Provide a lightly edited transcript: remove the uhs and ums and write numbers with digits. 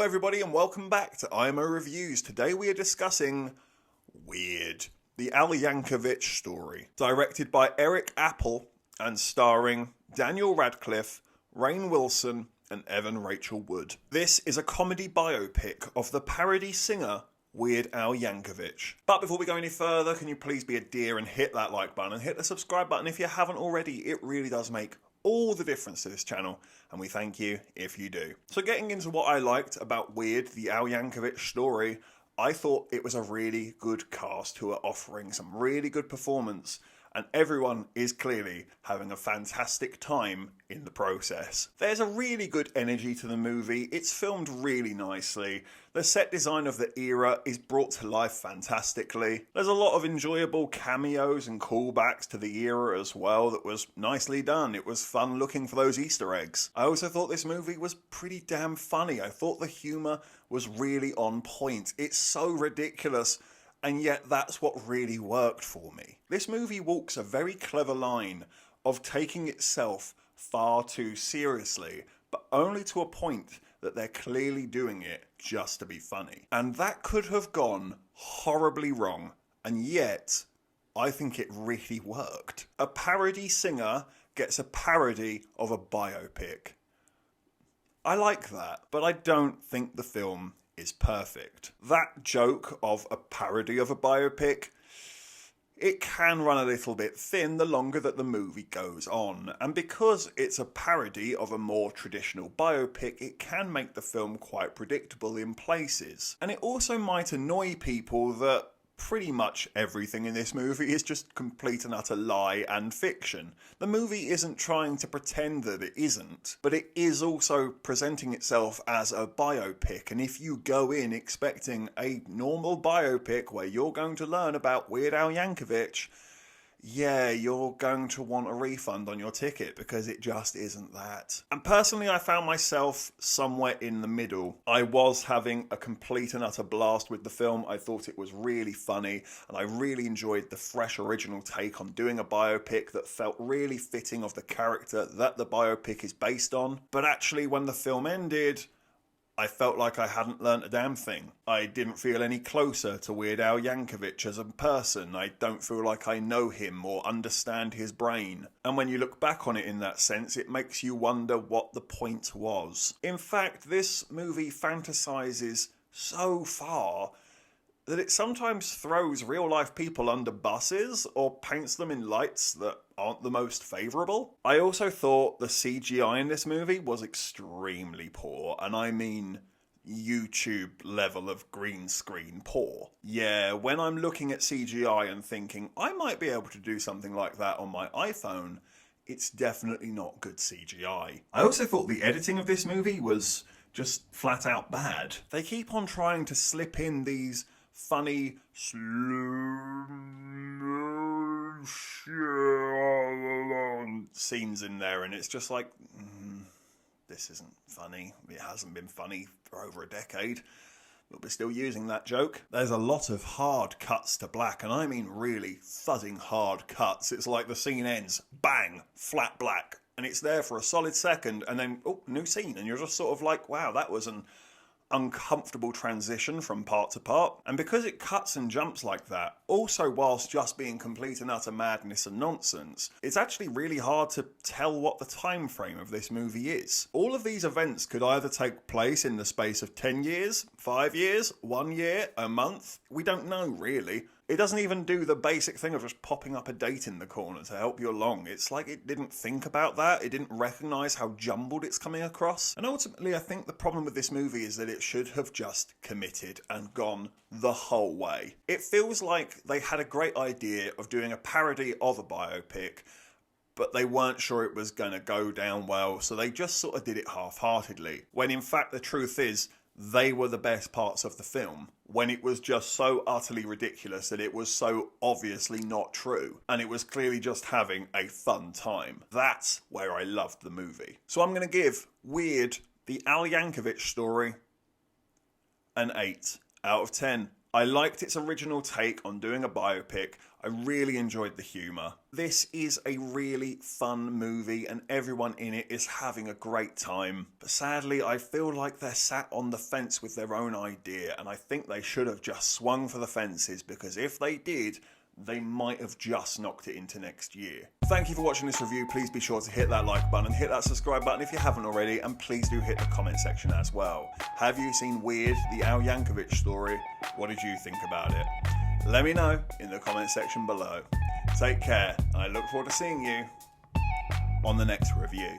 everybody and welcome back to IMO Reviews. Today we are discussing Weird, the Al Yankovic story. Directed by Eric Apple and starring Daniel Radcliffe, Rainn Wilson and Evan Rachel Wood. This is a comedy biopic of the parody singer Weird Al Yankovic. But before we go any further, can you please be a dear and hit that like button and hit the subscribe button if you haven't already. It really does make all the difference to this channel, and we thank you if you do. So getting into what I liked about Weird, the Al Yankovic story, I thought it was a really good cast who are offering some really good performance, and everyone is clearly having a fantastic time in the process. There's a really good energy to the movie, it's filmed really nicely, the set design of the era is brought to life fantastically, there's a lot of enjoyable cameos and callbacks to the era as well that was nicely done. It was fun looking for those Easter eggs. I also thought this movie was pretty damn funny. I thought the humour was really on point. It's so ridiculous, and yet that's what really worked for me. This movie walks a very clever line of taking itself far too seriously, but only to a point that they're clearly doing it just to be funny. And that could have gone horribly wrong, and yet I think it really worked. A parody singer gets a parody of a biopic. I like that, but I don't think the film is perfect. That joke of a parody of a biopic, it can run a little bit thin the longer that the movie goes on, and because it's a parody of a more traditional biopic, it can make the film quite predictable in places. And it also might annoy people that pretty much everything in this movie is just complete and utter lie and fiction. The movie isn't trying to pretend that it isn't, but it is also presenting itself as a biopic, and if you go in expecting a normal biopic where you're going to learn about Weird Al Yankovic, yeah, you're going to want a refund on your ticket because it just isn't that. And personally, I found myself somewhere in the middle. I was having a complete and utter blast with the film. I thought it was really funny, and I really enjoyed the fresh original take on doing a biopic that felt really fitting of the character that the biopic is based on. But actually, when the film ended, I felt like I hadn't learnt a damn thing. I didn't feel any closer to Weird Al Yankovic as a person. I don't feel like I know him or understand his brain. And when you look back on it in that sense, it makes you wonder what the point was. In fact, this movie fantasizes so far that it sometimes throws real-life people under buses or paints them in lights that aren't the most favourable. I also thought the CGI in this movie was extremely poor, and I mean YouTube level of green screen poor. Yeah, when I'm looking at CGI and thinking, I might be able to do something like that on my iPhone, it's definitely not good CGI. I also thought the editing of this movie was just flat out bad. They keep on trying to slip in these funny scenes in there, and it's just like, this isn't funny. It hasn't been funny for over a decade, but we're still using that joke. There's a lot of hard cuts to black, and I mean really thudding hard cuts. It's like the scene ends, bang, flat black, and it's there for a solid second, and then, oh, new scene, and you're just sort of like, wow, that was an uncomfortable transition from part to part. And because it cuts and jumps like that, also whilst just being complete and utter madness and nonsense, it's actually really hard to tell what the time frame of this movie is. All of these events could either take place in the space of 10 years, 5 years, 1 year, a month. We don't know really. It doesn't even do the basic thing of just popping up a date in the corner to help you along. It's like it didn't think about that. It didn't recognise how jumbled it's coming across. And ultimately, I think the problem with this movie is that it should have just committed and gone the whole way. It feels like they had a great idea of doing a parody of a biopic, but they weren't sure it was going to go down well, so they just sort of did it half-heartedly. When in fact the truth is, they were the best parts of the film, when it was just so utterly ridiculous that it was so obviously not true, and it was clearly just having a fun time. That's where I loved the movie. So I'm going to give Weird, the Al Yankovic story, an 8 out of 10. I liked its original take on doing a biopic. I I really enjoyed the humour. This is a really fun movie and everyone in it is having a great time. But sadly, I feel like they're sat on the fence with their own idea, and I think they should have just swung for the fences, because if they did, they might have just knocked it into next year. Thank you for watching this review. Please be sure to hit that like button and hit that subscribe button if you haven't already, and please do hit the comment section as well. Have you seen Weird, the Al Yankovic story? What did you think about it? Let me know in the comment section below. Take care, and I look forward to seeing you on the next review.